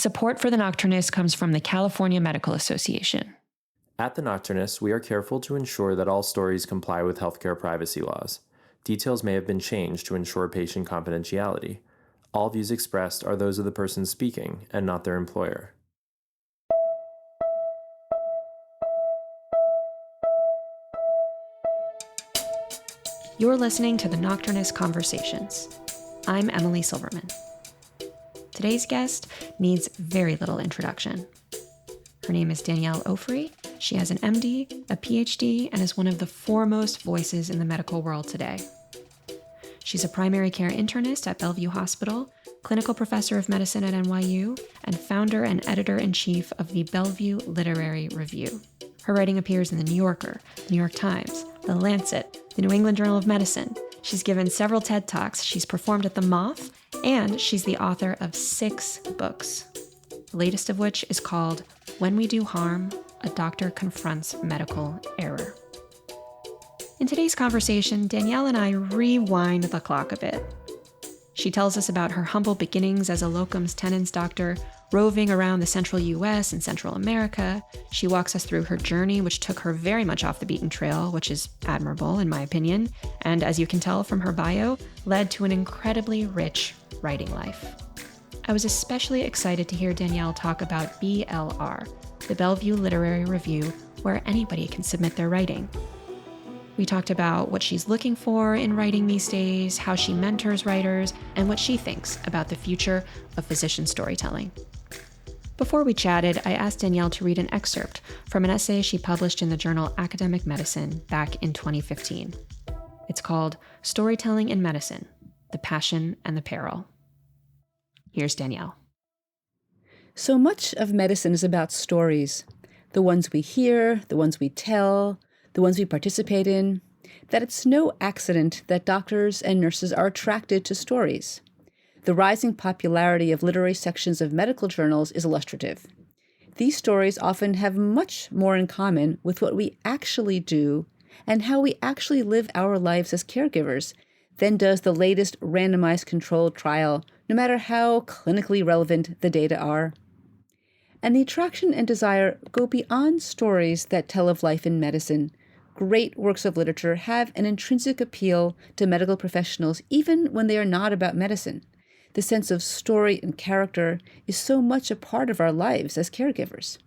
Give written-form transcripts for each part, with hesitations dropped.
Support for the Nocturnists comes from the California Medical Association. At the Nocturnists, we are careful to ensure that all stories comply with healthcare privacy laws. Details may have been changed to ensure patient confidentiality. All views expressed are those of the person speaking and not their employer. You're listening to the Nocturnist Conversations. I'm Emily Silverman. Today's guest needs very little introduction. Her name is Danielle Ofri. She has an MD, a PhD, and is one of the foremost voices in the medical world today. She's a primary care internist at Bellevue Hospital, clinical professor of medicine at NYU, and founder and editor-in-chief of the Bellevue Literary Review. Her writing appears in The New Yorker, The New York Times, The Lancet, the New England Journal of Medicine. She's given several TED Talks, she's performed at the Moth, and she's the author of 6 books, the latest of which is called When We Do Harm, A Doctor Confronts Medical Error. In today's conversation, Danielle and I rewind the clock a bit. She tells us about her humble beginnings as a locums tenens doctor, roving around the central US and Central America. She walks us through her journey, which took her very much off the beaten trail, which is admirable in my opinion, and as you can tell from her bio, led to an incredibly rich writing life. I was especially excited to hear Danielle talk about BLR, the Bellevue Literary Review, where anybody can submit their writing. We talked about what she's looking for in writing these days, how she mentors writers, and what she thinks about the future of physician storytelling. Before we chatted, I asked Danielle to read an excerpt from an essay she published in the journal Academic Medicine back in 2015. It's called Storytelling in Medicine, The Passion and the Peril. Here's Danielle. So much of medicine is about stories, the ones we hear, the ones we tell, the ones we participate in, that it's no accident that doctors and nurses are attracted to stories. The rising popularity of literary sections of medical journals is illustrative. These stories often have much more in common with what we actually do and how we actually live our lives as caregivers than does the latest randomized controlled trial, no matter how clinically relevant the data are. And the attraction and desire go beyond stories that tell of life in medicine. Great works of literature have an intrinsic appeal to medical professionals even when they are not about medicine. The sense of story and character is so much a part of our lives as caregivers.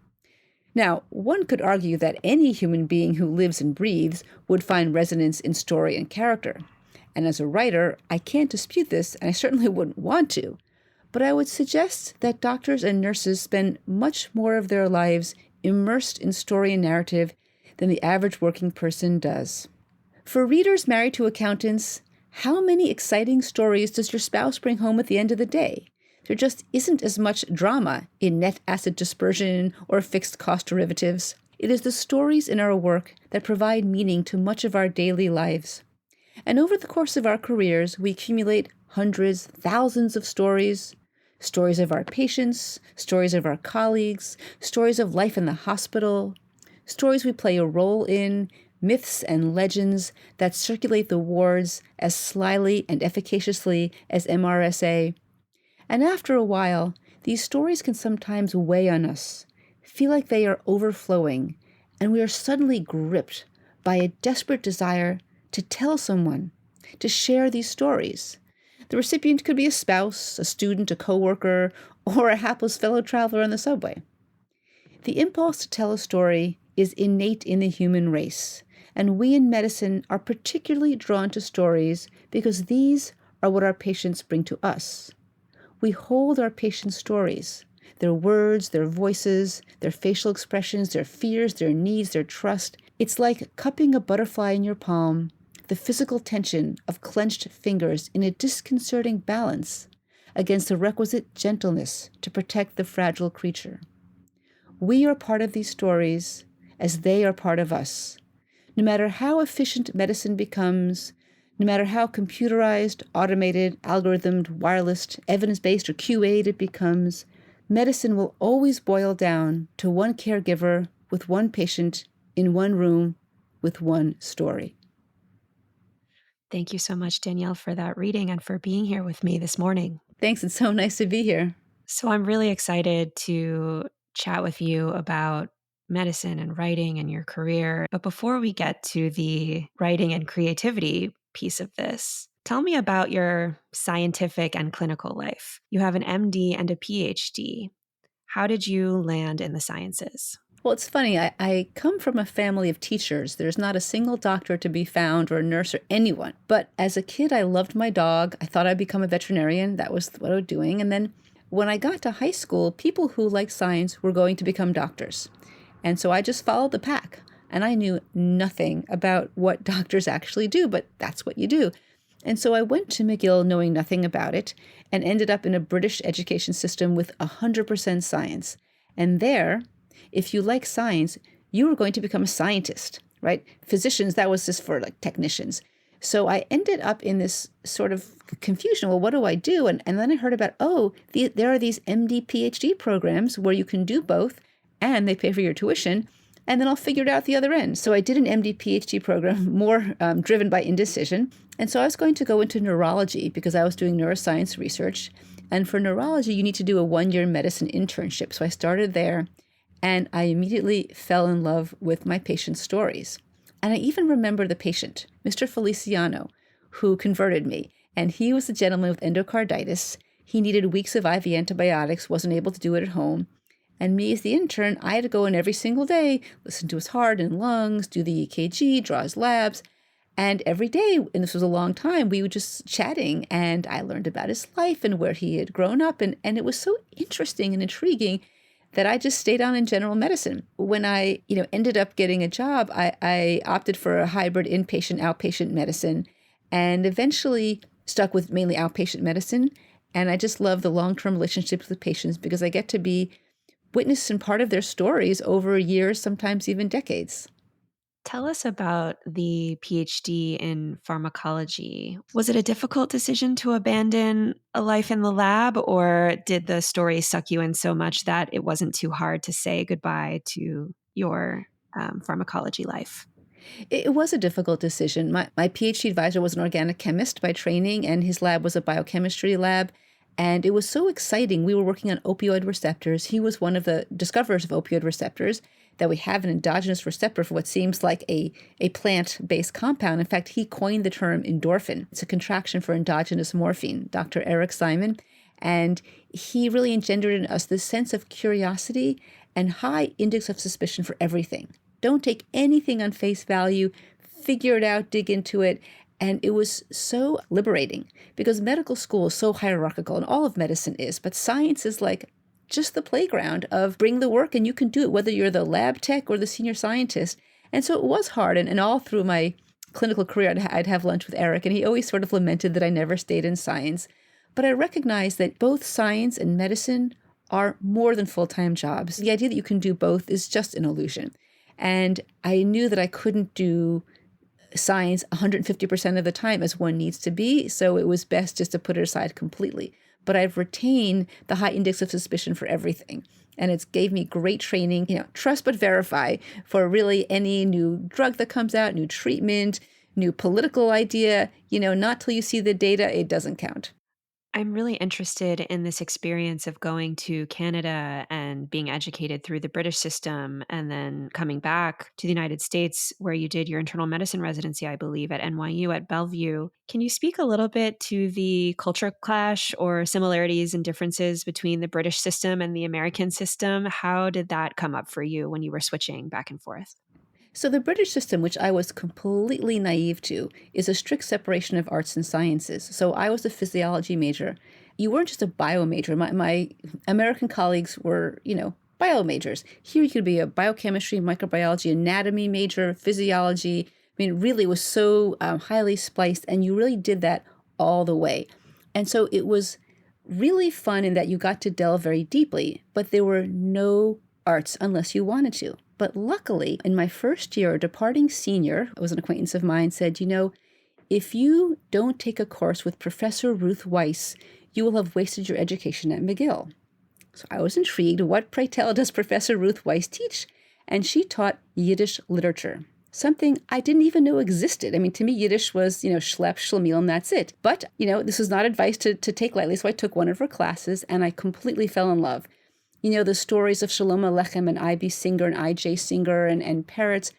Now, one could argue that any human being who lives and breathes would find resonance in story and character. And as a writer, I can't dispute this, and I certainly wouldn't want to. But I would suggest that doctors and nurses spend much more of their lives immersed in story and narrative than the average working person does. For readers married to accountants, how many exciting stories does your spouse bring home at the end of the day? There just isn't as much drama in net asset dispersion or fixed cost derivatives. It is the stories in our work that provide meaning to much of our daily lives. And over the course of our careers, we accumulate hundreds, thousands of stories of our patients, stories of our colleagues, stories of life in the hospital, stories we play a role in, myths and legends that circulate the wards as slyly and efficaciously as MRSA. And after a while, these stories can sometimes weigh on us, feel like they are overflowing, and we are suddenly gripped by a desperate desire to tell someone, to share these stories. The recipient could be a spouse, a student, a coworker, or a hapless fellow traveler on the subway. The impulse to tell a story is innate in the human race, and we in medicine are particularly drawn to stories because these are what our patients bring to us. We hold our patients' stories, their words, their voices, their facial expressions, their fears, their needs, their trust. It's like cupping a butterfly in your palm, the physical tension of clenched fingers in a disconcerting balance against the requisite gentleness to protect the fragile creature. We are part of these stories as they are part of us. No matter how efficient medicine becomes, no matter how computerized, automated, algorithmed, wireless, evidence-based, or QA'd it becomes, medicine will always boil down to one caregiver with one patient in one room with one story. Thank you so much, Danielle, for that reading and for being here with me this morning. Thanks. It's so nice to be here. So I'm really excited to chat with you about medicine and writing and your career. But before we get to the writing and creativity piece of this, tell me about your scientific and clinical life. You have an MD and a PhD. How did you land in the sciences? Well, it's funny. I come from a family of teachers. There's not a single doctor to be found or a nurse or anyone. But as a kid, I loved my dog. I thought I'd become a veterinarian. That was what I was doing. And then when I got to high school, people who liked science were going to become doctors. And so I just followed the pack. And I knew nothing about what doctors actually do, but that's what you do. And so I went to McGill knowing nothing about it and ended up in a British education system with 100% science. And there, if you like science, you were going to become a scientist, right? Physicians, that was just for like technicians. So I ended up in this sort of confusion. Well, what do I do? And then I heard about, there are these MD, PhD programs where you can do both and they pay for your tuition. And then I'll figure it out the other end. So I did an MD, PhD program, more driven by indecision. And so I was going to go into neurology because I was doing neuroscience research. And for neurology, you need to do a 1-year medicine internship. So I started there. And I immediately fell in love with my patient's stories. And I even remember the patient, Mr. Feliciano, who converted me. And he was a gentleman with endocarditis. He needed weeks of IV antibiotics, wasn't able to do it at home. And me as the intern, I had to go in every single day, listen to his heart and lungs, do the EKG, draw his labs. And every day, and this was a long time, we were just chatting. And I learned about his life and where he had grown up. And it was so interesting and intriguing that I just stayed on in general medicine. When I, ended up getting a job, I opted for a hybrid inpatient, outpatient medicine and eventually stuck with mainly outpatient medicine. And I just love the long-term relationships with patients because I get to be witness and part of their stories over years, sometimes even decades. Tell us about the PhD in pharmacology. Was it a difficult decision to abandon a life in the lab, or did the story suck you in so much that it wasn't too hard to say goodbye to your pharmacology life? It was a difficult decision. My PhD advisor was an organic chemist by training, and his lab was a biochemistry lab. And it was so exciting. We were working on opioid receptors. He was one of the discoverers of opioid receptors, that we have an endogenous receptor for what seems like a plant-based compound. In fact, he coined the term endorphin. It's a contraction for endogenous morphine, Dr. Eric Simon. And he really engendered in us this sense of curiosity and high index of suspicion for everything. Don't take anything on face value, figure it out, dig into it. And it was so liberating because medical school is so hierarchical, and all of medicine is, but science is like just the playground of bring the work and you can do it, whether you're the lab tech or the senior scientist. And so it was hard. And all through my clinical career, I'd have lunch with Eric, and he always sort of lamented that I never stayed in science. But I recognize that both science and medicine are more than full-time jobs. The idea that you can do both is just an illusion. And I knew that I couldn't do science 150% of the time as one needs to be, so it was best just to put it aside completely. But I've retained the high index of suspicion for everything. And it's gave me great training, trust but verify for really any new drug that comes out, new treatment, new political idea, not till you see the data, it doesn't count. I'm really interested in this experience of going to Canada and being educated through the British system and then coming back to the United States where you did your internal medicine residency, I believe, at NYU at Bellevue. Can you speak a little bit to the culture clash or similarities and differences between the British system and the American system? How did that come up for you when you were switching back and forth? So the British system, which I was completely naive to, is a strict separation of arts and sciences. So I was a physiology major. You weren't just a bio major. My American colleagues were, bio majors. Here you could be a biochemistry, microbiology, anatomy major, physiology. I mean, it really was so highly spliced, and you really did that all the way. And so it was really fun in that you got to delve very deeply, but there were no arts unless you wanted to. But luckily, in my first year, a departing senior, who was an acquaintance of mine, said, if you don't take a course with Professor Ruth Weiss, you will have wasted your education at McGill. So I was intrigued. What, pray tell, does Professor Ruth Weiss teach? And she taught Yiddish literature. something I didn't even know existed. I mean, to me, Yiddish was, schlepp, schlemiel, and that's it. But, this was not advice to take lightly. So I took one of her classes and I completely fell in love. The stories of Shalom Alechem and I.B. Singer and I.J. Singer and Peretz.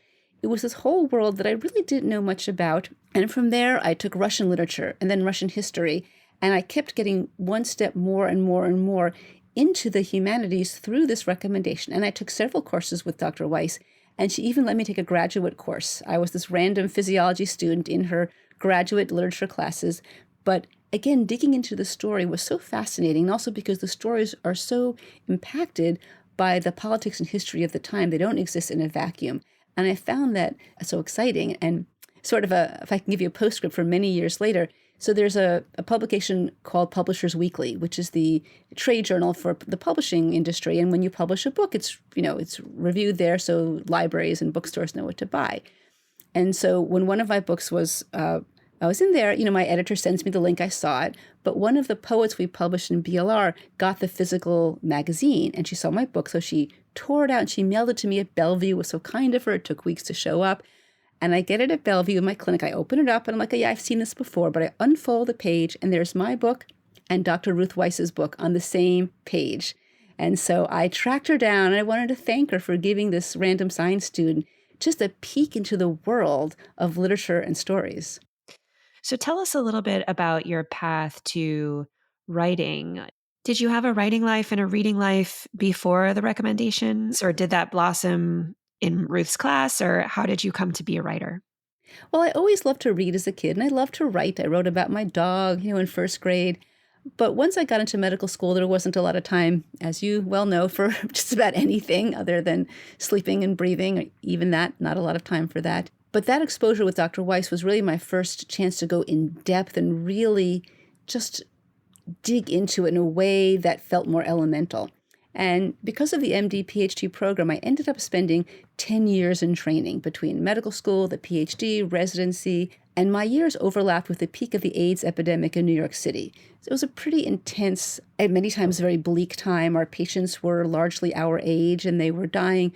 It was this whole world that I really didn't know much about. And from there, I took Russian literature and then Russian history. And I kept getting one step more and more and more into the humanities through this recommendation. And I took several courses with Dr. Weiss, and she even let me take a graduate course. I was this random physiology student in her graduate literature classes. But again, digging into the story was so fascinating, and also because the stories are so impacted by the politics and history of the time. They don't exist in a vacuum. And I found that so exciting. And sort of if I can give you a postscript for many years later, so there's a publication called Publishers Weekly, which is the trade journal for the publishing industry. And when you publish a book, it's reviewed there so libraries and bookstores know what to buy. And so when one of my books was, I was in there, my editor sends me the link, I saw it. But one of the poets we published in BLR got the physical magazine, and she saw my book. So she tore it out and she mailed it to me at Bellevue. It was so kind of her. It took weeks to show up. And I get it at Bellevue in my clinic. I open it up and I'm like, oh, yeah, I've seen this before. But I unfold the page and there's my book and Dr. Ruth Weiss's book on the same page. And so I tracked her down and I wanted to thank her for giving this random science student just a peek into the world of literature and stories. So tell us a little bit about your path to writing. Did you have a writing life and a reading life before the recommendations, or did that blossom in Ruth's class, or how did you come to be a writer? Well, I always loved to read as a kid, and I loved to write. I wrote about my dog, in first grade. But once I got into medical school, there wasn't a lot of time, as you well know, for just about anything other than sleeping and breathing. Even that, not a lot of time for that. But that exposure with Dr. Weiss was really my first chance to go in depth and really just dig into it in a way that felt more elemental. And because of the MD PhD program, I ended up spending 10 years in training between medical school, the PhD, residency, and my years overlapped with the peak of the AIDS epidemic in New York City. So it was a pretty intense, at many times very bleak time. Our patients were largely our age, and they were dying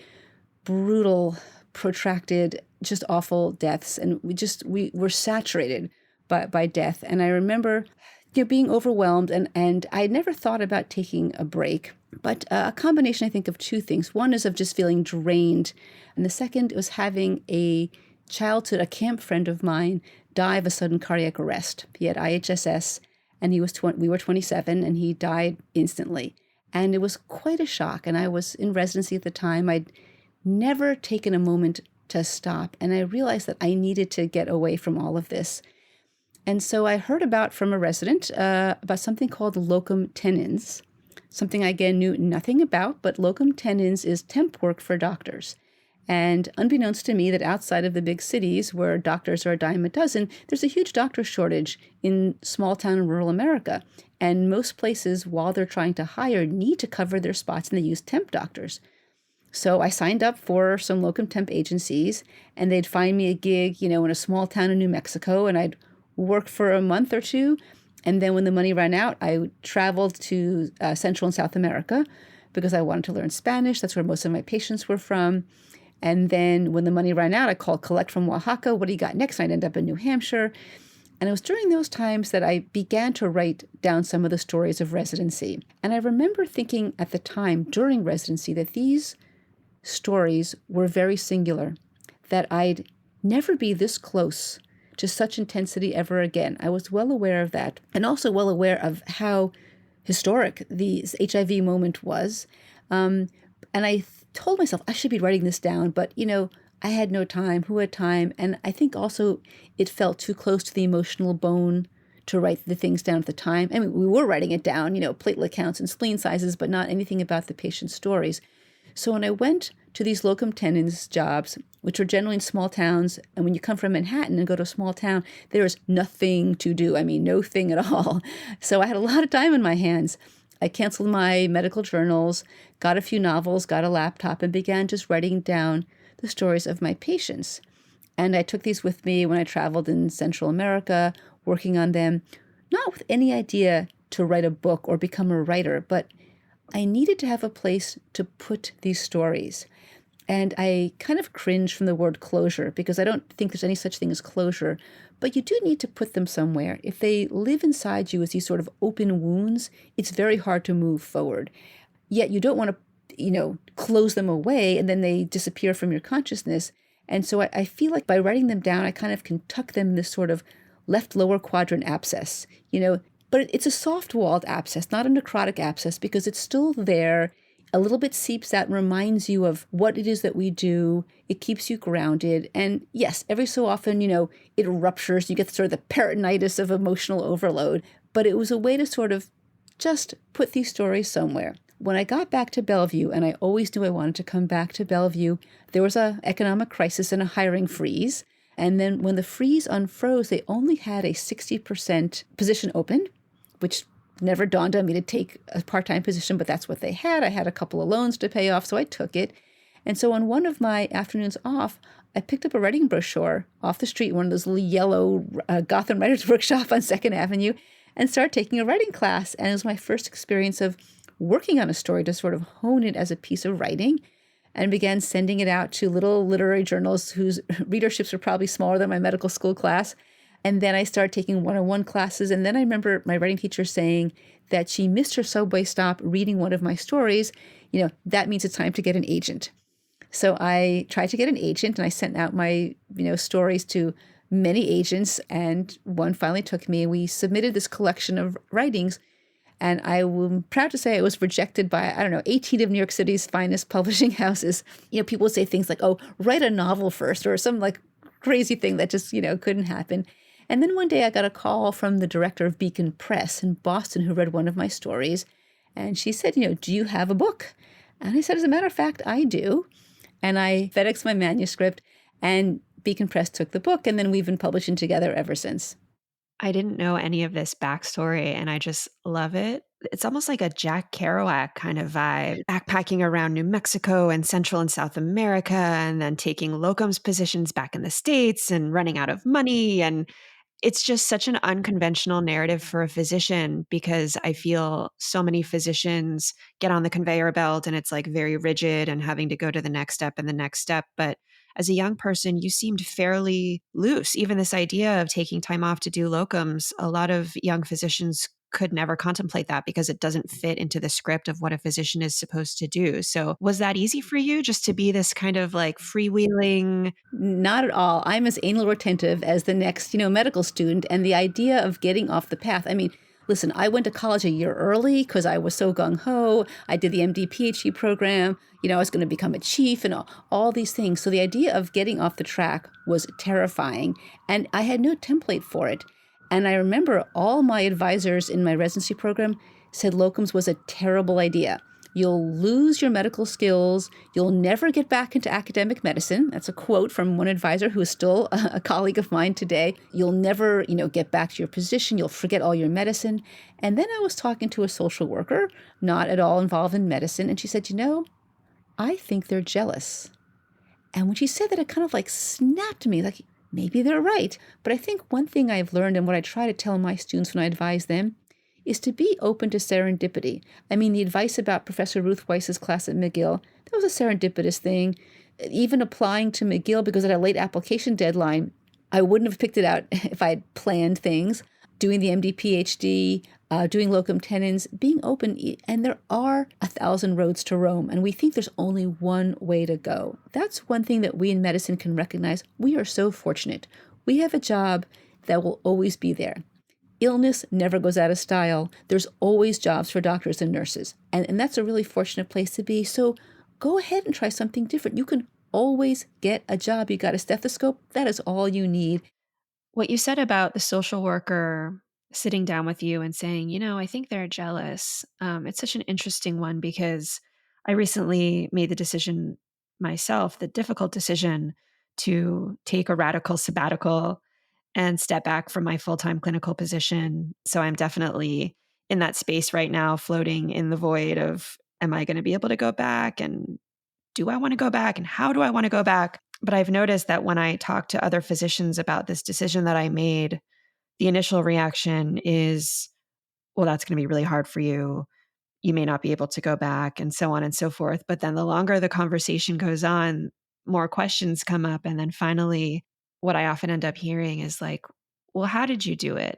brutal, protracted, just awful deaths. And we were saturated by death. And I remember being overwhelmed, and I had never thought about taking a break. But a combination, I think, of two things. One is of just feeling drained. And the second was having a childhood, a camp friend of mine, die of a sudden cardiac arrest. He had IHSS, and we were 27, and he died instantly. And it was quite a shock. And I was in residency at the time. I'd never taken a moment to stop. And I realized that I needed to get away from all of this. And so I heard from a resident about something called locum tenens, something I, again, knew nothing about, but locum tenens is temp work for doctors. And unbeknownst to me, that outside of the big cities where doctors are a dime a dozen, there's a huge doctor shortage in small town and rural America. And most places, while they're trying to hire, need to cover their spots, and they use temp doctors. So I signed up for some locum temp agencies, and they'd find me a gig, in a small town in New Mexico, and I'd work for a month or two. And then when the money ran out, I traveled to Central and South America because I wanted to learn Spanish. That's where most of my patients were from. And then when the money ran out, I called collect from Oaxaca. What do you got next? I'd end up in New Hampshire. And it was during those times that I began to write down some of the stories of residency. And I remember thinking at the time during residency that these stories were very singular, that I'd never be this close to such intensity ever again. I was well aware of that, and also well aware of how historic the HIV moment was. And I told myself I should be writing this down, but, I had no time. Who had time? And I think also it felt too close to the emotional bone to write the things down at the time. I mean, we were writing it down, platelet counts and spleen sizes, but not anything about the patient's stories. So when I went to these locum tenens jobs, which are generally in small towns, and when you come from Manhattan and go to a small town, there is nothing to do. I mean, no thing at all. So I had a lot of time in my hands. I canceled my medical journals, got a few novels, got a laptop, and began just writing down the stories of my patients. And I took these with me when I traveled in Central America, working on them, not with any idea to write a book or become a writer, but I needed to have a place to put these stories. And I kind of cringe from the word closure because I don't think there's any such thing as closure, but you do need to put them somewhere. If they live inside you as these sort of open wounds, it's very hard to move forward. Yet you don't want to, close them away and then they disappear from your consciousness. And so I feel like by writing them down, I kind of can tuck them in this sort of left lower quadrant abscess, but it's a soft-walled abscess, not a necrotic abscess, because it's still there. A little bit seeps out and reminds you of what it is that we do. It keeps you grounded. And yes, every so often, it ruptures. You get sort of the peritonitis of emotional overload. But it was a way to sort of just put these stories somewhere. When I got back to Bellevue, and I always knew I wanted to come back to Bellevue, there was an economic crisis and a hiring freeze. And then when the freeze unfroze, they only had a 60% position open, which never dawned on me to take a part-time position, but that's what they had. I had a couple of loans to pay off, so I took it. And so on one of my afternoons off, I picked up a writing brochure off the street, one of those little yellow Gotham Writers Workshop on 2nd Avenue, and started taking a writing class. And it was my first experience of working on a story to sort of hone it as a piece of writing, and began sending it out to little literary journals whose readerships were probably smaller than my medical school class. And then I started taking one-on-one classes. And then I remember my writing teacher saying that she missed her subway stop reading one of my stories. That means it's time to get an agent. So I tried to get an agent and I sent out my, stories to many agents, and one finally took me. We submitted this collection of writings, and I'm proud to say I was rejected by, 18 of New York City's finest publishing houses. People would say things like, oh, write a novel first, or some like crazy thing that just, couldn't happen. And then one day I got a call from the director of Beacon Press in Boston who read one of my stories. And she said, do you have a book? And I said, as a matter of fact, I do. And I FedExed my manuscript, and Beacon Press took the book, and then we've been publishing together ever since. I didn't know any of this backstory, and I just love it. It's almost like a Jack Kerouac kind of vibe, backpacking around New Mexico and Central and South America, and then taking locums positions back in the States and running out of money. And it's just such an unconventional narrative for a physician, because I feel so many physicians get on the conveyor belt and it's like very rigid and having to go to the next step and the next step. But as a young person, you seemed fairly loose. Even this idea of taking time off to do locums, a lot of young physicians could never contemplate that because it doesn't fit into the script of what a physician is supposed to do. So was that easy for you, just to be this kind of like freewheeling? Not at all. I'm as anal retentive as the next, medical student. And the idea of getting off the path, listen, I went to college a year early because I was so gung-ho. I did the MD PhD program. I was going to become a chief and all these things. So the idea of getting off the track was terrifying. And I had no template for it. And I remember all my advisors in my residency program said locums was a terrible idea. You'll lose your medical skills. You'll never get back into academic medicine. That's a quote from one advisor who is still a colleague of mine today. You'll never, get back to your position. You'll forget all your medicine. And then I was talking to a social worker, not at all involved in medicine, and she said, I think they're jealous. And when she said that, it kind of like snapped me, like, maybe they're right. But I think one thing I've learned, and what I try to tell my students when I advise them, is to be open to serendipity. The advice about Professor Ruth Weiss's class at McGill, that was a serendipitous thing. Even applying to McGill because at a late application deadline, I wouldn't have picked it out if I had planned things. Doing the MD PhD, doing locum tenens, being open. And there are 1,000 roads to Rome, and we think there's only one way to go. That's one thing that we in medicine can recognize. We are so fortunate. We have a job that will always be there. Illness never goes out of style. There's always jobs for doctors and nurses. And that's a really fortunate place to be. So go ahead and try something different. You can always get a job. You got a stethoscope. That is all you need. What you said about the social worker sitting down with you and saying, I think they're jealous. It's such an interesting one, because I recently made the decision myself, the difficult decision to take a radical sabbatical and step back from my full-time clinical position. So I'm definitely in that space right now, floating in the void of, am I going to be able to go back? And do I want to go back? And how do I want to go back? But I've noticed that when I talk to other physicians about this decision that I made, the initial reaction is, well, that's going to be really hard for you. you may not be able to go back and so on and so forth. But then the longer the conversation goes on, more questions come up. And then finally, what I often end up hearing is like, well, how did you do it?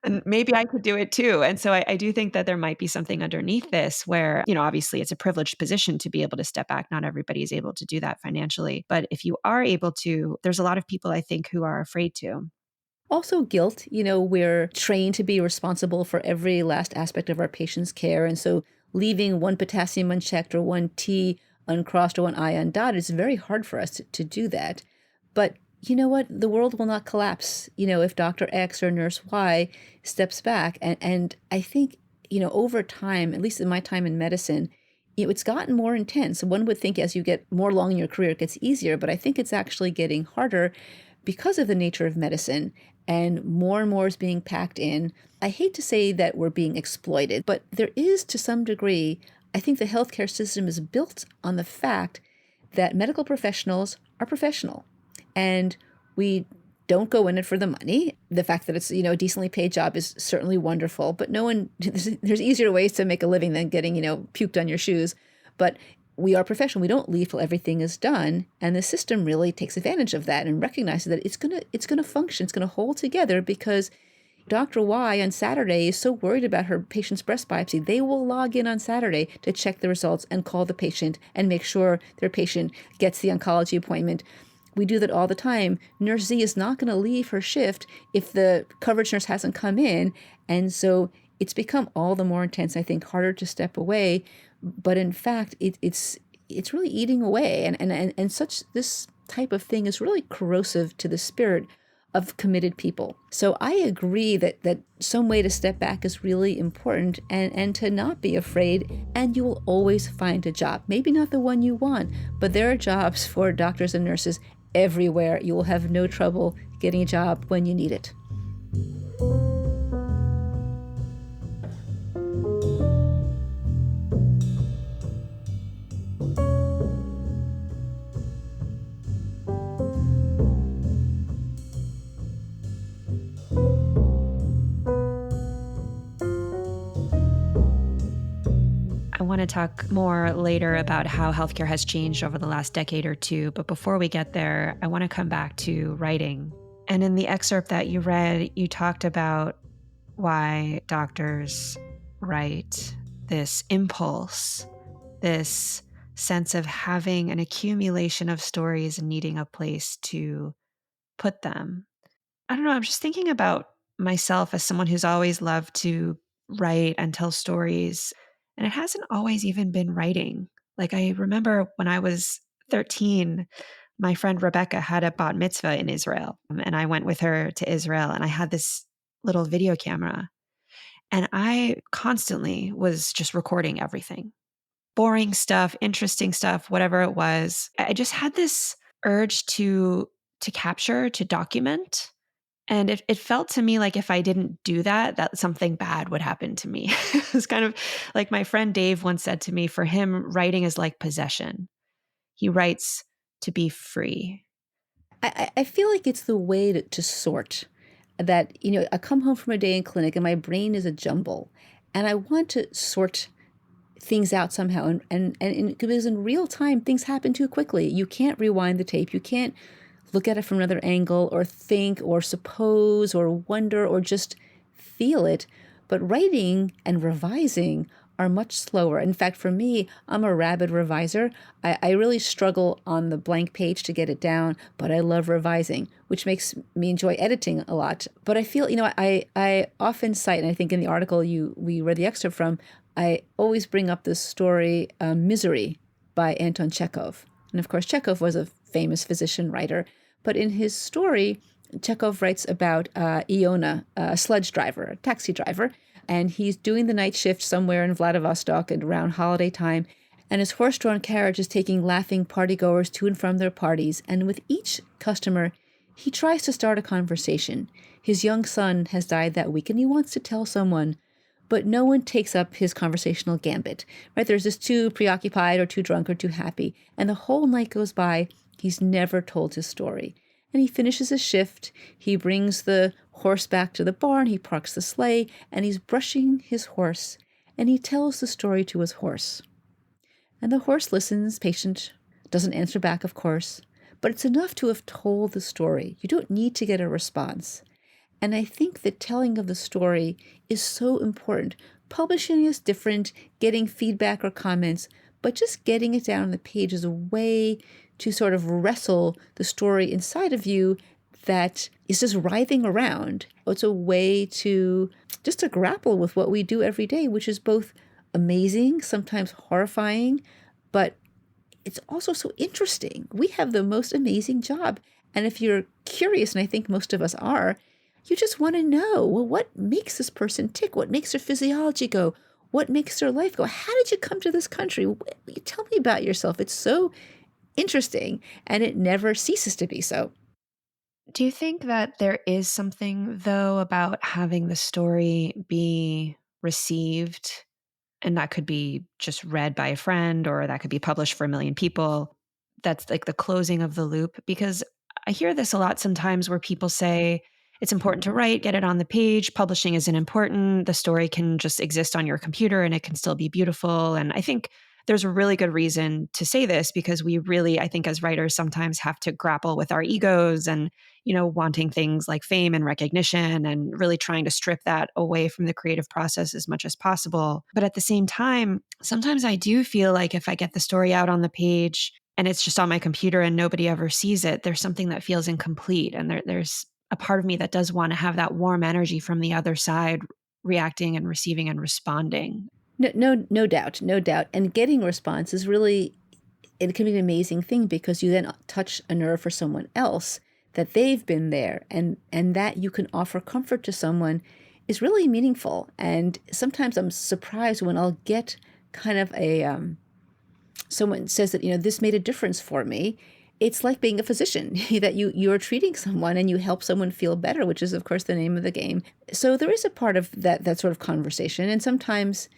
And maybe I could do it too. And so I do think that there might be something underneath this where, obviously it's a privileged position to be able to step back. Not everybody is able to do that financially. But if you are able to, there's a lot of people I think who are afraid to. Also, guilt. We're trained to be responsible for every last aspect of our patient's care. And so leaving one potassium unchecked or one T uncrossed or one I undotted is very hard for us to do that. But you know what? The world will not collapse, if Dr. X or Nurse Y steps back. And I think, over time, at least in my time in medicine, it's gotten more intense. One would think as you get more along in your career, it gets easier, but I think it's actually getting harder because of the nature of medicine, and more is being packed in. I hate to say that we're being exploited, but there is, to some degree, I think the healthcare system is built on the fact that medical professionals are professional, and we don't go in it for the money. The fact that it's, a decently paid job is certainly wonderful, but there's easier ways to make a living than getting, puked on your shoes. But we are professional. We don't leave till everything is done. And the system really takes advantage of that and recognizes that it's gonna function, it's gonna hold together, because Dr. Y on Saturday is so worried about her patient's breast biopsy. They will log in on Saturday to check the results and call the patient and make sure their patient gets the oncology appointment. We do that all the time. Nurse Z is not going to leave her shift if the coverage nurse hasn't come in. And so it's become all the more intense, I think, harder to step away. But in fact, it's really eating away. And such this type of thing is really corrosive to the spirit of committed people. So I agree that some way to step back is really important, and to not be afraid, and you will always find a job. Maybe not the one you want, but there are jobs for doctors and nurses everywhere. You will have no trouble getting a job when you need it. I want to talk more later about how healthcare has changed over the last decade or two. But before we get there, I want to come back to writing. And in the excerpt that you read, you talked about why doctors write, this impulse, this sense of having an accumulation of stories and needing a place to put them. I don't know, I'm just thinking about myself as someone who's always loved to write and tell stories. And it hasn't always even been writing. Like, I remember when I was 13, my friend Rebecca had a bat mitzvah in Israel. And I went with her to Israel, and I had this little video camera. And I constantly was just recording everything. Boring stuff, interesting stuff, whatever it was. I just had this urge to capture, to document. And it felt to me like if I didn't do that, that something bad would happen to me. It was kind of like my friend Dave once said to me, for him, writing is like possession. He writes to be free. I feel like it's the way to sort. That, I come home from a day in clinic and my brain is a jumble. And I want to sort things out somehow. And because in real time, things happen too quickly. You can't rewind the tape. You can't look at it from another angle or think or suppose or wonder or just feel it. But writing and revising are much slower. In fact, for me, I'm a rabid reviser. I really struggle on the blank page to get it down, but I love revising, which makes me enjoy editing a lot. But I feel, I often cite, and I think in the article we read the excerpt from, I always bring up this story, Misery by Anton Chekhov. And of course, Chekhov was a famous physician writer. But in his story, Chekhov writes about Iona, a sledge driver, a taxi driver, and he's doing the night shift somewhere in Vladivostok at around holiday time, and his horse-drawn carriage is taking laughing partygoers to and from their parties, and with each customer, he tries to start a conversation. His young son has died that week, and he wants to tell someone, but no one takes up his conversational gambit, right? There's just too preoccupied or too drunk or too happy, and the whole night goes by. He's never told his story. And he finishes his shift. He brings the horse back to the barn. He parks the sleigh, and he's brushing his horse. and he tells the story to his horse. And the horse listens, patient, doesn't answer back, of course, but it's enough to have told the story. You don't need to get a response. And I think the telling of the story is so important. Publishing is different, getting feedback or comments, but just getting it down on the page is a way to sort of wrestle the story inside of you that is just writhing around. It's a way to just to grapple with what we do every day, which is both amazing, sometimes horrifying, but it's also so interesting. We have the most amazing job. And if you're curious, and I think most of us are, you just want to know, well, what makes this person tick? What makes their physiology go? What makes their life go? How did you come to this country? Tell me about yourself. It's so interesting, and it never ceases to be so. Do you think that there is something, though, about having the story be received, and that could be just read by a friend, or that could be published for 1 million people, that's like the closing of the loop? Because I hear this a lot sometimes where people say, it's important to write, get it on the page. Publishing isn't important. The story can just exist on your computer and it can still be beautiful. And I think there's a really good reason to say this, because we really, I think as writers, sometimes have to grapple with our egos and, wanting things like fame and recognition, and really trying to strip that away from the creative process as much as possible. But at the same time, sometimes I do feel like if I get the story out on the page and it's just on my computer and nobody ever sees it, there's something that feels incomplete. And there's a part of me that does want to have that warm energy from the other side, reacting and receiving and responding. No doubt, no doubt. And getting response is really, it can be an amazing thing, because you then touch a nerve for someone else, that they've been there, and that you can offer comfort to someone is really meaningful. And sometimes I'm surprised when I'll get kind of someone says that, this made a difference for me. It's like being a physician, that you're treating someone and you help someone feel better, which is, of course, the name of the game. So there is a part of that sort of conversation. And sometimes,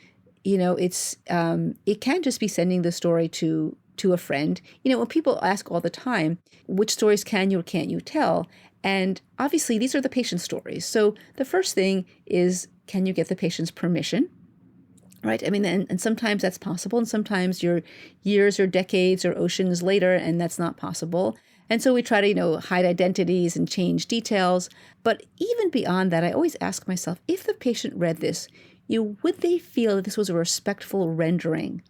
it's it can just be sending the story to a friend. When people ask all the time, which stories can you or can't you tell? And obviously, these are the patient's stories. So the first thing is, can you get the patient's permission? Right? I mean, and sometimes that's possible, and sometimes you're years or decades or oceans later, and that's not possible. And so we try to, hide identities and change details. But even beyond that, I always ask myself, if the patient read this, would they feel that this was a respectful rendering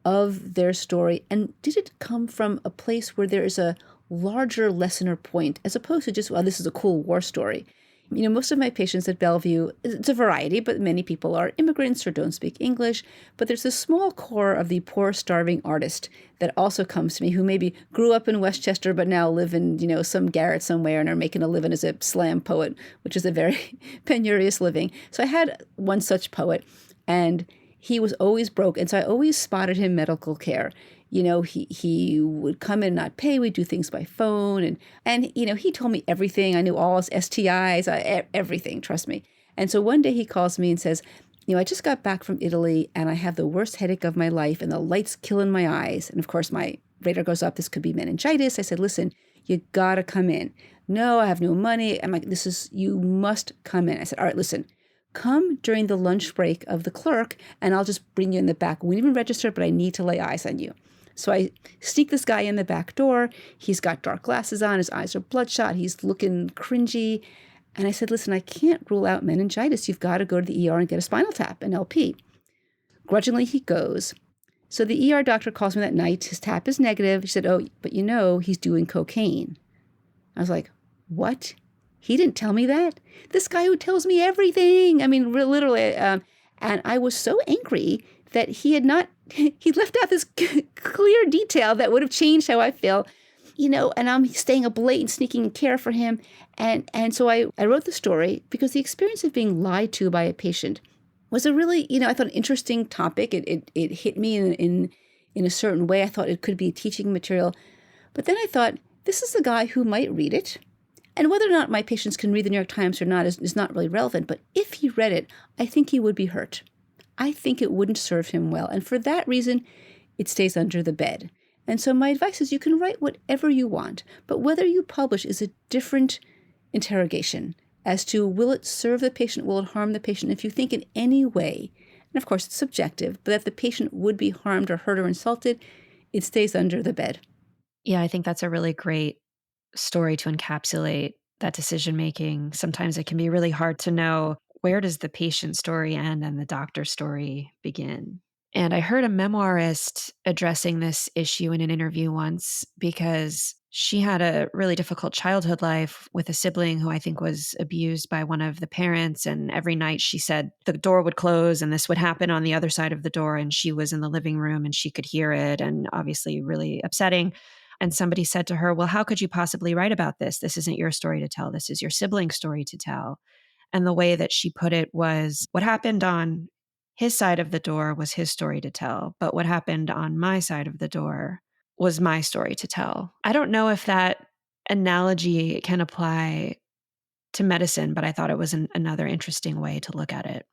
of their story? And did it come from a place where there is a larger lesson or point, as opposed to just, well, this is a cool war story? Most of my patients at Bellevue, it's a variety, but many people are immigrants or don't speak English. But there's a small core of the poor, starving artist that also comes to me, who maybe grew up in Westchester, but now live in, some garret somewhere and are making a living as a slam poet, which is a very penurious living. So I had one such poet, and he was always broke. And so I always spotted him medical care. He would come in and not pay. We'd do things by phone. And he told me everything. I knew all his STIs, everything, trust me. And so one day he calls me and says, I just got back from Italy and I have the worst headache of my life and the light's killing my eyes. And of course, my radar goes up. This could be meningitis. I said, listen, you got to come in. No, I have no money. I'm like, you must come in. I said, all right, listen. Come during the lunch break of the clerk, and I'll just bring you in the back. We won't even register, but I need to lay eyes on you. So I sneak this guy in the back door. He's got dark glasses on. His eyes are bloodshot. He's looking cringy. And I said, listen, I can't rule out meningitis. You've got to go to the ER and get a spinal tap, an LP. Grudgingly, he goes. So the ER doctor calls me that night. His tap is negative. He said, oh, but he's doing cocaine. I was like, what? He didn't tell me that? This guy who tells me everything. I mean, literally. And I was so angry that he left out this clear detail that would have changed how I feel, and I'm staying up late and sneaking in care for him. And so I wrote the story because the experience of being lied to by a patient was a really, I thought, an interesting topic. It hit me in a certain way. I thought it could be teaching material. But then I thought, this is the guy who might read it. And whether or not my patients can read the New York Times or not is not really relevant. But if he read it, I think he would be hurt. I think it wouldn't serve him well. And for that reason, it stays under the bed. And so my advice is, you can write whatever you want, but whether you publish is a different interrogation as to, will it serve the patient? Will it harm the patient? If you think in any way and of course it's subjective, but if the patient would be harmed or hurt or insulted, it stays under the bed. Yeah, I think that's a really great story to encapsulate that decision making. Sometimes it can be really hard to know, where does the patient story end and the doctor story begin. And I heard a memoirist addressing this issue in an interview once because she had a really difficult childhood life with a sibling who I think was abused by one of the parents. And every night she said the door would close and this would happen on the other side of the door. And she was in the living room and she could hear it, and obviously really upsetting. And somebody said to her, "Well, how could you possibly write about this? This isn't your story to tell. This is your sibling's story to tell." And the way that she put it was, what happened on his side of the door was his story to tell, but what happened on my side of the door was my story to tell. I don't know if that analogy can apply to medicine, but I thought it was another interesting way to look at it.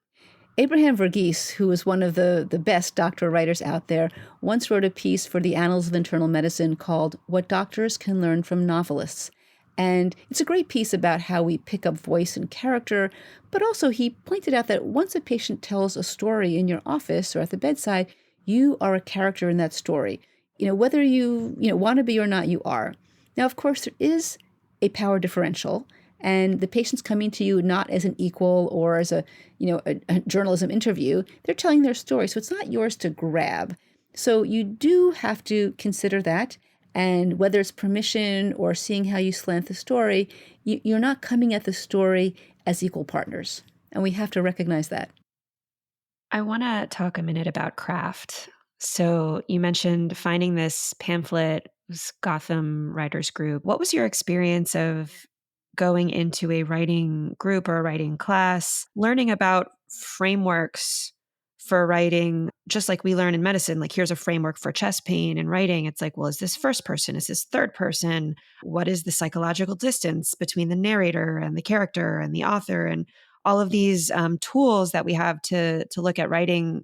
Abraham Verghese, who was one of the best doctor writers out there, once wrote a piece for the Annals of Internal Medicine called What Doctors Can Learn from Novelists. And it's a great piece about how we pick up voice and character, but also he pointed out that once a patient tells a story in your office or at the bedside, you are a character in that story. Whether you want to be or not, you are. Now, of course, there is a power differential, and the patient's coming to you not as an equal or as a journalism interview. They're telling their story, so it's not yours to grab. So you do have to consider that. And whether it's permission or seeing how you slant the story, you're not coming at the story as equal partners. And we have to recognize that. I want to talk a minute about craft. So you mentioned finding this pamphlet, this Gotham Writers Group. What was your experience of going into a writing group or a writing class, learning about frameworks for writing, just like we learn in medicine? Like, here's a framework for chest pain and writing. It's like, well, is this first person? Is this third person? What is the psychological distance between the narrator and the character and the author? And all of these tools that we have to look at writing.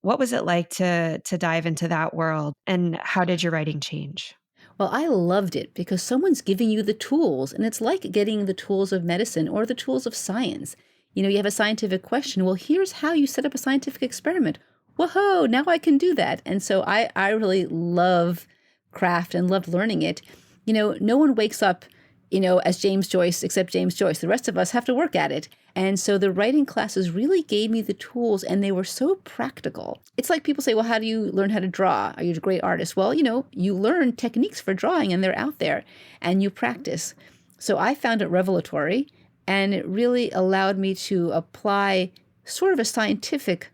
What was it like to dive into that world, and how did your writing change? Well, I loved it because someone's giving you the tools, and it's like getting the tools of medicine or the tools of science. You have a scientific question. Well, here's how you set up a scientific experiment. Whoa, now I can do that. And so I really love craft and loved learning it. No one wakes up, as James Joyce, except James Joyce. The rest of us have to work at it. And so the writing classes really gave me the tools, and they were so practical. It's like people say, well, how do you learn how to draw? Are you a great artist? Well, you learn techniques for drawing, and they're out there, and you practice. So I found it revelatory, and it really allowed me to apply sort of a scientific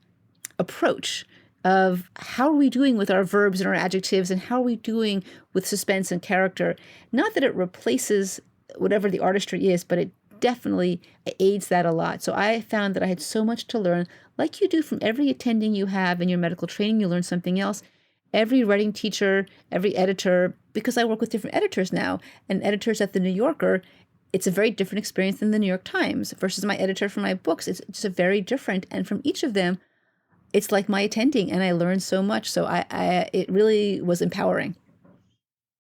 approach of how are we doing with our verbs and our adjectives, and how are we doing with suspense and character. Not that it replaces whatever the artistry is, but it definitely aids that a lot. So I found that I had so much to learn, like you do from every attending you have in your medical training. You learn something else. Every writing teacher, every editor, because I work with different editors now, and editors at the New Yorker, it's a very different experience than the New York Times versus my editor for my books. It's just a very different. And from each of them, it's like my attending, and I learned so much. So it really was empowering.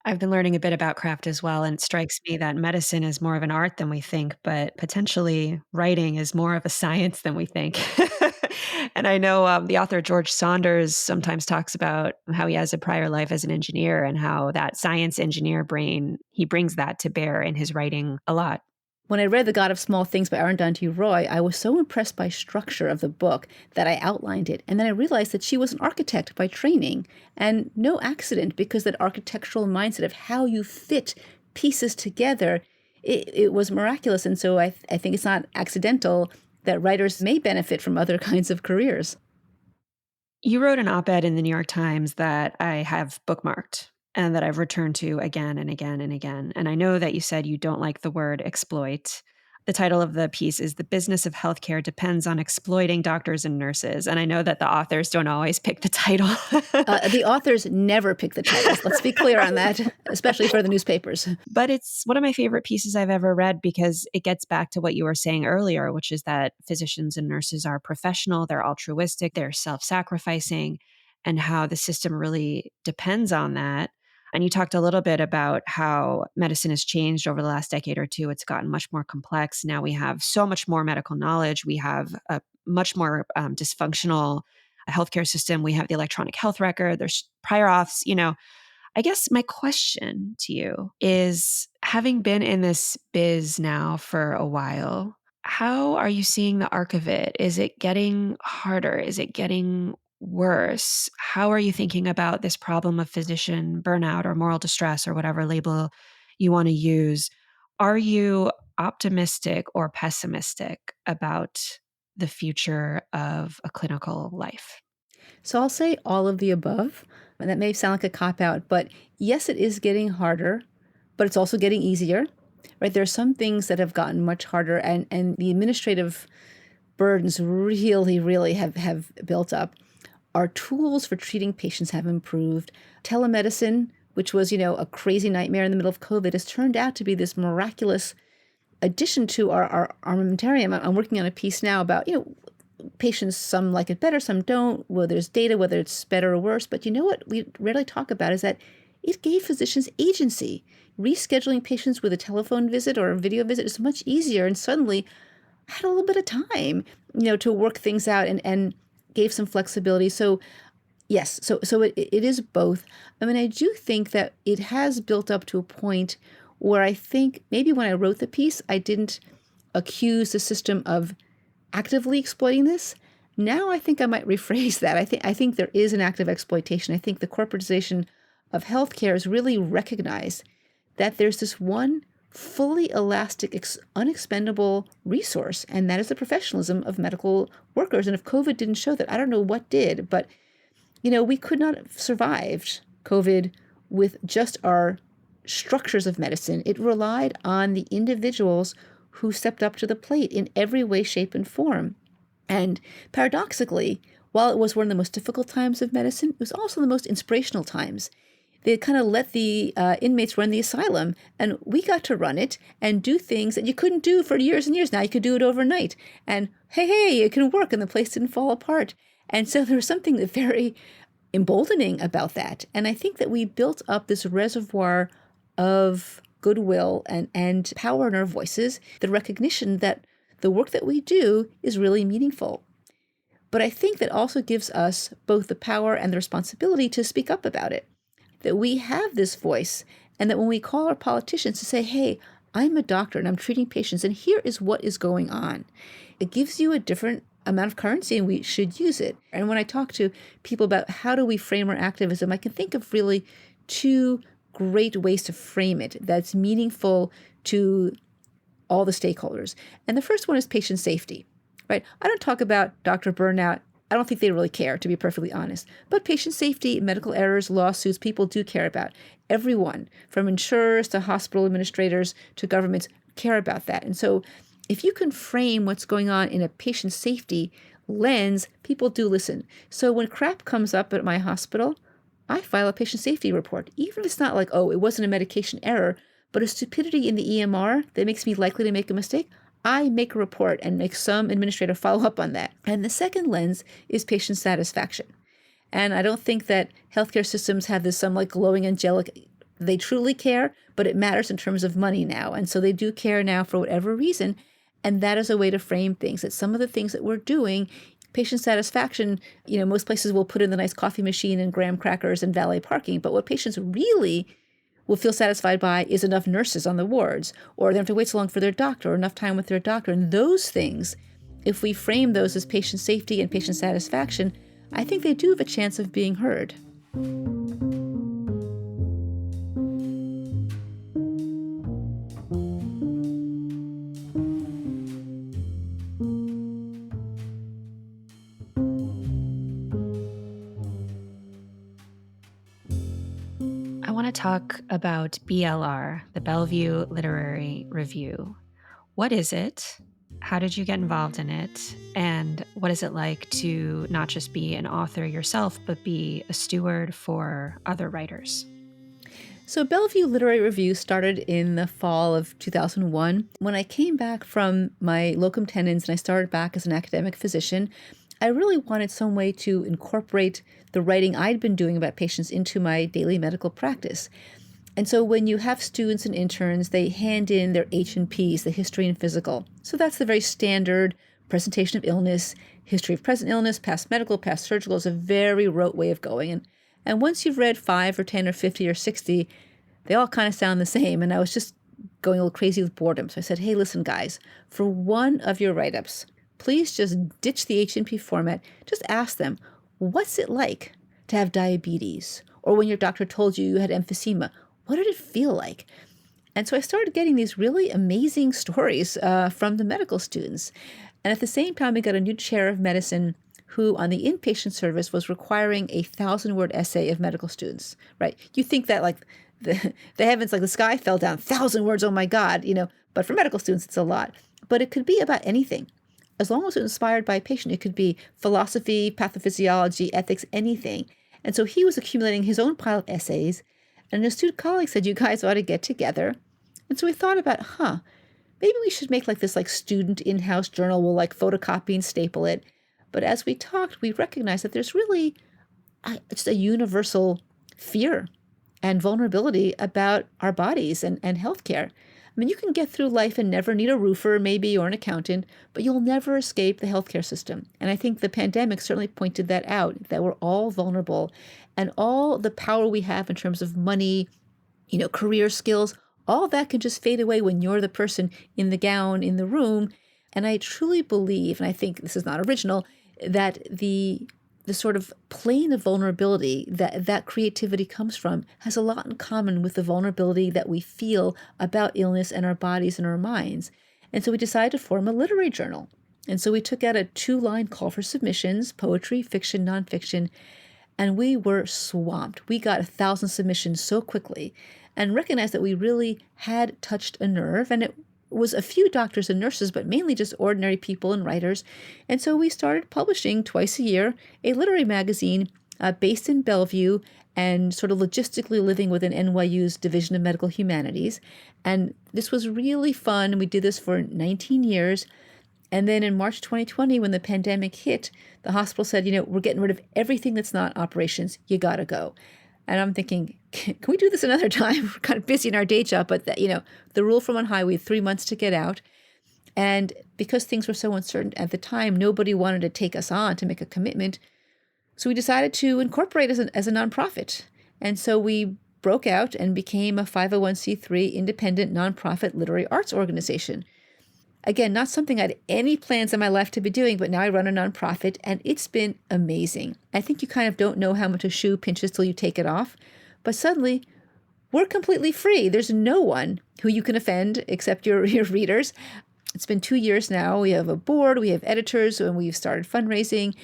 I've been learning a bit about craft as well, and it strikes me that medicine is more of an art than we think, but potentially writing is more of a science than we think. And I know the author George Saunders sometimes talks about how he has a prior life as an engineer, and how that science engineer brain, he brings that to bear in his writing a lot. When I read The God of Small Things by Arundhati Roy, I was so impressed by structure of the book that I outlined it. And then I realized that she was an architect by training, and no accident, because that architectural mindset of how you fit pieces together, it was miraculous. And so I think it's not accidental that writers may benefit from other kinds of careers. You wrote an op-ed in the New York Times that I have bookmarked and that I've returned to again and again and again. And I know that you said you don't like the word exploit. The title of the piece is "The Business of Healthcare Depends on Exploiting Doctors and Nurses." And I know that the authors don't always pick the title. The authors never pick the titles. Let's be clear on that, especially for the newspapers. But it's one of my favorite pieces I've ever read, because it gets back to what you were saying earlier, which is that physicians and nurses are professional, they're altruistic, they're self-sacrificing, and how the system really depends on that. And you talked a little bit about how medicine has changed over the last decade or two. It's gotten much more complex. Now we have so much more medical knowledge. We have a much more dysfunctional a healthcare system. We have the electronic health record. There's prior auths, I guess my question to you is, having been in this biz now for a while, how are you seeing the arc of it? Is it getting harder? Is it getting worse? How are you thinking about this problem of physician burnout or moral distress or whatever label you want to use? Are you optimistic or pessimistic about the future of a clinical life? So I'll say all of the above, and that may sound like a cop-out, but yes, it is getting harder, but it's also getting easier, right? There are some things that have gotten much harder, and the administrative burdens really have built up. Our tools for treating patients have improved. Telemedicine, which was, a crazy nightmare in the middle of COVID, has turned out to be this miraculous addition to our armamentarium. I'm working on a piece now about, patients, some like it better, some don't, whether there's data, whether it's better or worse. But you know what we rarely talk about is that it gave physicians agency. Rescheduling patients with a telephone visit or a video visit is much easier. And suddenly I had a little bit of time, to work things out and gave some flexibility. So yes, so it is both. I mean, I do think that it has built up to a point where I think maybe when I wrote the piece, I didn't accuse the system of actively exploiting this. Now I think I might rephrase that. I think there is an active exploitation. I think the corporatization of healthcare has really recognized that there's this one fully elastic, unexpendable resource, and that is the professionalism of medical workers. And if COVID didn't show that, I don't know what did, but we could not have survived COVID with just our structures of medicine. It relied on the individuals who stepped up to the plate in every way, shape, and form. And paradoxically, while it was one of the most difficult times of medicine, it was also the most inspirational times. They kind of let the inmates run the asylum, and we got to run it and do things that you couldn't do for years and years. Now you could do it overnight. And hey, it can work, and the place didn't fall apart. And so there was something very emboldening about that. And I think that we built up this reservoir of goodwill and power in our voices, the recognition that the work that we do is really meaningful. But I think that also gives us both the power and the responsibility to speak up about it, that we have this voice, and that when we call our politicians to say, hey, I'm a doctor and I'm treating patients, and here is what is going on, it gives you a different amount of currency, and we should use it. And when I talk to people about how do we frame our activism, I can think of really two great ways to frame it that's meaningful to all the stakeholders. And the first one is patient safety, right? I don't talk about doctor burnout. I don't think they really care, to be perfectly honest. But patient safety, medical errors, lawsuits, people do care about. Everyone, from insurers to hospital administrators to governments, care about that. And so if you can frame what's going on in a patient safety lens, people do listen. So when crap comes up at my hospital, I file a patient safety report, even if it's not like, oh, it wasn't a medication error, but a stupidity in the EMR that makes me likely to make a mistake. I make a report and make some administrator follow up on that. And the second lens is patient satisfaction. And I don't think that healthcare systems have this some like glowing angelic, they truly care, but it matters in terms of money now. And so they do care now for whatever reason. And that is a way to frame things, that some of the things that we're doing, patient satisfaction, most places will put in the nice coffee machine and graham crackers and valet parking. But what patients really will feel satisfied by is enough nurses on the wards, or they don't have to wait so long for their doctor, or enough time with their doctor. And those things, if we frame those as patient safety and patient satisfaction, I think they do have a chance of being heard. I want to talk about BLR, the Bellevue Literary Review. What is it? How did you get involved in it? And what is it like to not just be an author yourself, but be a steward for other writers? So Bellevue Literary Review started in the fall of 2001. When I came back from my locum tenens and I started back as an academic physician, I really wanted some way to incorporate the writing I'd been doing about patients into my daily medical practice. And so when you have students and interns, they hand in their H&Ps, the history and physical. So that's the very standard presentation of illness, history of present illness, past medical, past surgical is a very rote way of going. And once you've read 5 or 10 or 50 or 60, they all kind of sound the same. And I was just going a little crazy with boredom. So I said, hey, listen, guys, for one of your write-ups, please just ditch the H&P format. Just ask them, what's it like to have diabetes? Or when your doctor told you you had emphysema, what did it feel like? And so I started getting these really amazing stories from the medical students. And at the same time, we got a new chair of medicine who on the inpatient service was requiring a 1,000-word essay of medical students, right? You think that like the heavens, like the sky fell down, 1,000 words, oh my God, but for medical students, it's a lot. But it could be about anything. As long as it was inspired by a patient, it could be philosophy, pathophysiology, ethics, anything. And so he was accumulating his own pile of essays, and his student colleague said, you guys ought to get together. And so we thought about, maybe we should make like this like student in-house journal. We'll like photocopy and staple it. But as we talked, we recognized that there's really just a universal fear and vulnerability about our bodies and healthcare. I mean, you can get through life and never need a roofer, maybe, or an accountant, but you'll never escape the healthcare system. And I think the pandemic certainly pointed that out, that we're all vulnerable, and all the power we have in terms of money, career skills, all that can just fade away when you're the person in the gown in the room. And I truly believe, and I think this is not original, that the sort of plane of vulnerability that creativity comes from has a lot in common with the vulnerability that we feel about illness and our bodies and our minds. And so we decided to form a literary journal. And so we took out a 2-line call for submissions, poetry, fiction, nonfiction, and we were swamped. We got 1,000 submissions so quickly and recognized that we really had touched a nerve. And it was a few doctors and nurses, but mainly just ordinary people and writers. And so we started publishing twice a year a literary magazine based in Bellevue and sort of logistically living within NYU's Division of Medical Humanities. And this was really fun. We did this for 19 years. And then in March 2020, when the pandemic hit, the hospital said, we're getting rid of everything that's not operations. You got to go. And I'm thinking, can we do this another time? We're kind of busy in our day job, but the rule from on high, we had 3 months to get out. And because things were so uncertain at the time, nobody wanted to take us on to make a commitment. So we decided to incorporate as a nonprofit. And so we broke out and became a 501c3 independent nonprofit literary arts organization. Again, not something I had any plans in my life to be doing, but now I run a nonprofit and it's been amazing. I think you kind of don't know how much a shoe pinches till you take it off, but suddenly we're completely free. There's no one who you can offend except your readers. It's been 2 years now. We have a board, we have editors, and we've started fundraising.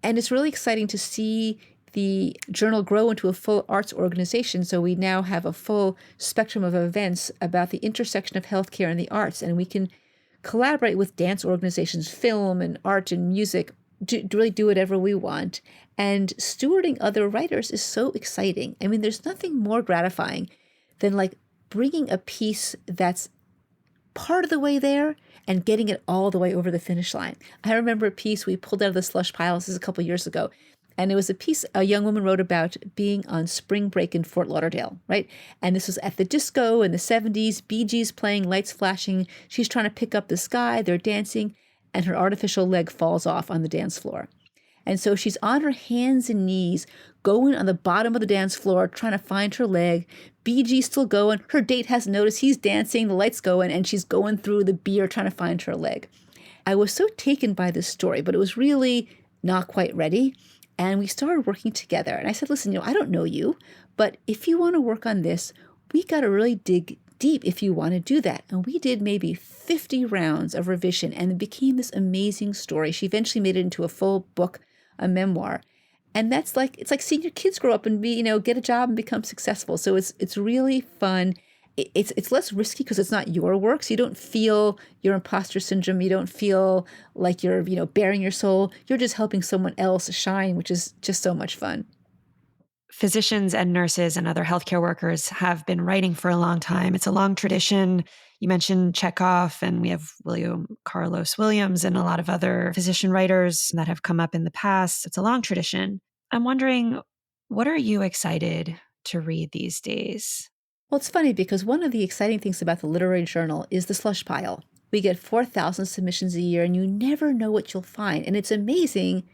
And it's really exciting to see the journal grow into a full arts organization. So we now have a full spectrum of events about the intersection of healthcare and the arts, and we can collaborate with dance organizations, film and art and music, to really do whatever we want. And stewarding other writers is so exciting. I mean, there's nothing more gratifying than like bringing a piece that's part of the way there and getting it all the way over the finish line. I remember a piece we pulled out of the slush pile, this is a couple of years ago, and it was a piece a young woman wrote about being on spring break in Fort Lauderdale, right? And this was at the disco in the 70s, Bee Gees playing, lights flashing. She's trying to pick up this guy, they're dancing, and her artificial leg falls off on the dance floor. And so she's on her hands and knees, going on the bottom of the dance floor, trying to find her leg. Bee Gees still going. Her date hasn't noticed. He's dancing, the lights going, and she's going through the beer trying to find her leg. I was so taken by this story, but it was really not quite ready. And we started working together. And I said, listen, I don't know you, but if you want to work on this, we got to really dig deep if you want to do that. And we did maybe 50 rounds of revision, and it became this amazing story. She eventually made it into a full book, a memoir. And it's like seeing your kids grow up and get a job and become successful. So it's really fun. It's less risky because it's not your work. So you don't feel your imposter syndrome. You don't feel like you're, bearing your soul. You're just helping someone else shine, which is just so much fun. Physicians and nurses and other healthcare workers have been writing for a long time. It's a long tradition. You mentioned Chekhov, and we have William Carlos Williams and a lot of other physician writers that have come up in the past. It's a long tradition. I'm wondering, what are you excited to read these days? Well, it's funny because one of the exciting things about the literary journal is the slush pile. We get 4,000 submissions a year, and you never know what you'll find. And it's amazing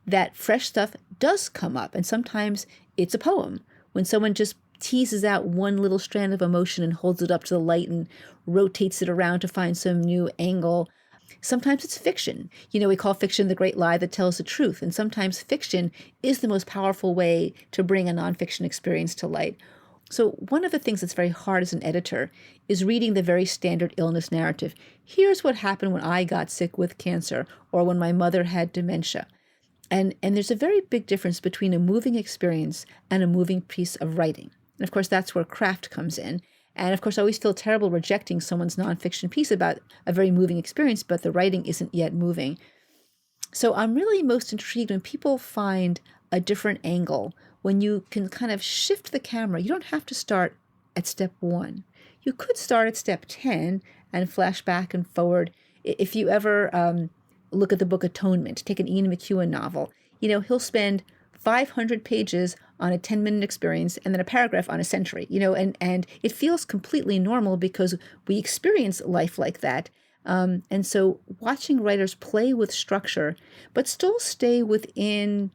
that fresh stuff does come up. And sometimes it's a poem. When someone just teases out one little strand of emotion and holds it up to the light and rotates it around to find some new angle. Sometimes it's fiction. We call fiction the great lie that tells the truth. And sometimes fiction is the most powerful way to bring a nonfiction experience to light. So one of the things that's very hard as an editor is reading the very standard illness narrative. Here's what happened when I got sick with cancer or when my mother had dementia. And there's a very big difference between a moving experience and a moving piece of writing. And of course, that's where craft comes in. And of course, I always feel terrible rejecting someone's nonfiction piece about a very moving experience, but the writing isn't yet moving. So I'm really most intrigued when people find a different angle, when you can kind of shift the camera. You don't have to start at step 1. You could start at step 10 and flash back and forward. If you ever look at the book Atonement, take an Ian McEwan novel, he'll spend 500 pages on a 10-minute experience and then a paragraph on a century, and it feels completely normal because we experience life like that. And so watching writers play with structure, but still stay within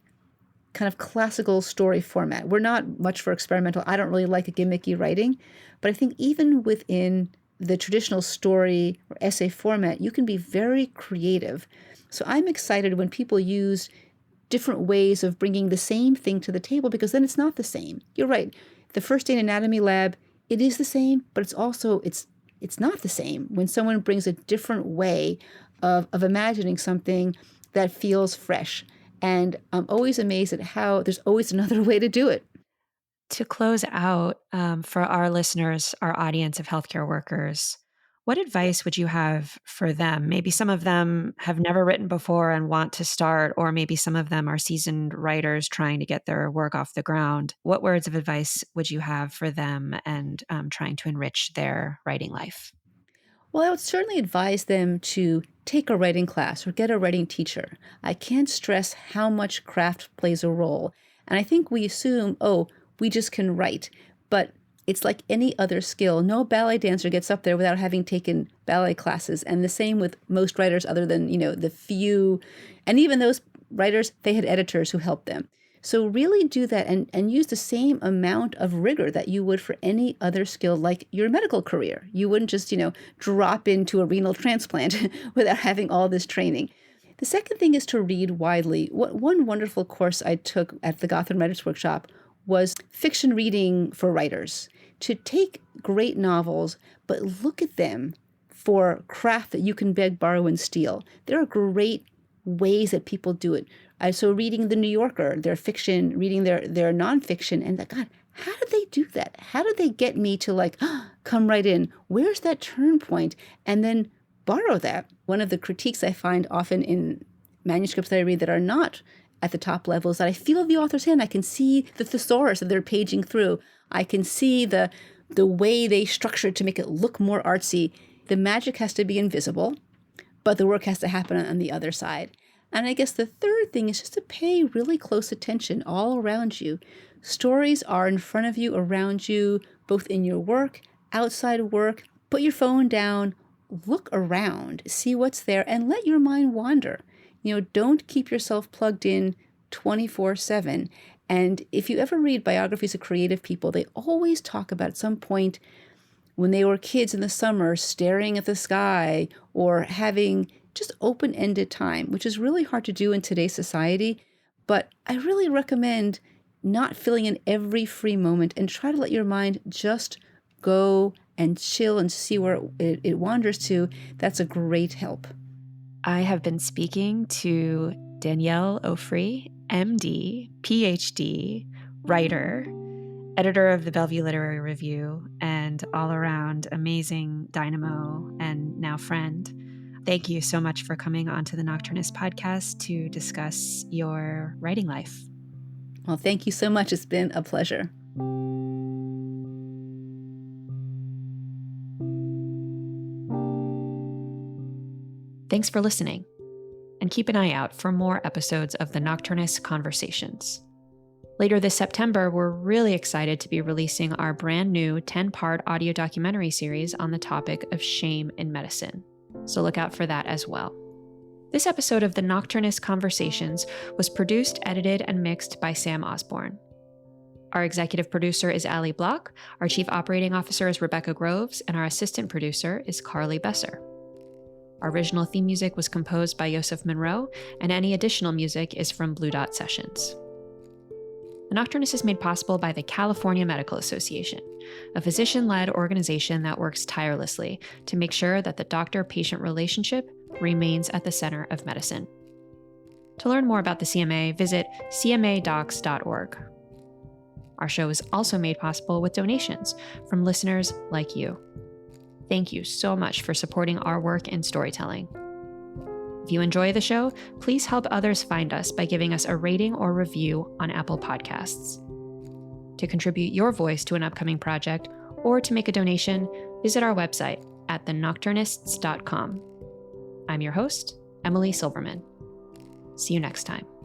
kind of classical story format. We're not much for experimental. I don't really like a gimmicky writing, but I think even within the traditional story or essay format, you can be very creative. So I'm excited when people use different ways of bringing the same thing to the table, because then it's not the same. You're right. The first day in anatomy lab, it is the same, but it's also, it's not the same when someone brings a different way of imagining something that feels fresh. And I'm always amazed at how there's always another way to do it. To close out, for our listeners, our audience of healthcare workers, what advice would you have for them? Maybe some of them have never written before and want to start, or maybe some of them are seasoned writers trying to get their work off the ground. What words of advice would you have for them and trying to enrich their writing life? Well, I would certainly advise them to take a writing class or get a writing teacher. I can't stress how much craft plays a role. And I think we assume, we just can write. But it's like any other skill. No ballet dancer gets up there without having taken ballet classes. And the same with most writers other than, the few. And even those writers, they had editors who helped them. So really do that and use the same amount of rigor that you would for any other skill, like your medical career. You wouldn't just, drop into a renal transplant without having all this training. The second thing is to read widely. One wonderful course I took at the Gotham Writers Workshop was fiction reading for writers. To take great novels, but look at them for craft that you can beg, borrow, and steal. There are great ways that people do it. So reading The New Yorker, their fiction, reading their nonfiction, and God, how did they do that? How did they get me to come right in? Where's that turn point? And then borrow that. One of the critiques I find often in manuscripts that I read that are not at the top level is that I feel the author's hand. I can see the thesaurus that they're paging through. I can see the way they structure it to make it look more artsy. The magic has to be invisible, but the work has to happen on the other side. And I guess the third thing is just to pay really close attention all around you. Stories are in front of you, around you, both in your work, outside of work. Put your phone down, look around, see what's there, and let your mind wander. Don't keep yourself plugged in 24/7. And if you ever read biographies of creative people, they always talk about at some point when they were kids in the summer staring at the sky or having just open-ended time, which is really hard to do in today's society. But I really recommend not filling in every free moment and try to let your mind just go and chill and see where it wanders to. That's a great help. I have been speaking to Danielle Ofri, MD, PhD, writer, editor of the Bellevue Literary Review, and all-around amazing dynamo and now friend. Thank you so much for coming onto the Nocturnist podcast to discuss your writing life. Well, thank you so much. It's been a pleasure. Thanks for listening, and keep an eye out for more episodes of the Nocturnist Conversations. Later this September, we're really excited to be releasing our brand new 10-part audio documentary series on the topic of shame in medicine. so look out for that as well. This episode of the Nocturnist Conversations was produced, edited, and mixed by Sam Osborne. Our executive producer is Allie Block, our chief operating officer is Rebecca Groves, and our assistant producer is Carly Besser. Our original theme music was composed by Yosef Monroe, and any additional music is from Blue Dot Sessions. The Nocturnist is made possible by the California Medical Association, a physician-led organization that works tirelessly to make sure that the doctor-patient relationship remains at the center of medicine. To learn more about the CMA, visit cmadocs.org. Our show is also made possible with donations from listeners like you. Thank you so much for supporting our work in storytelling. If you enjoy the show, please help others find us by giving us a rating or review on Apple Podcasts. To contribute your voice to an upcoming project or to make a donation, visit our website at thenocturnists.com. I'm your host, Emily Silverman. See you next time.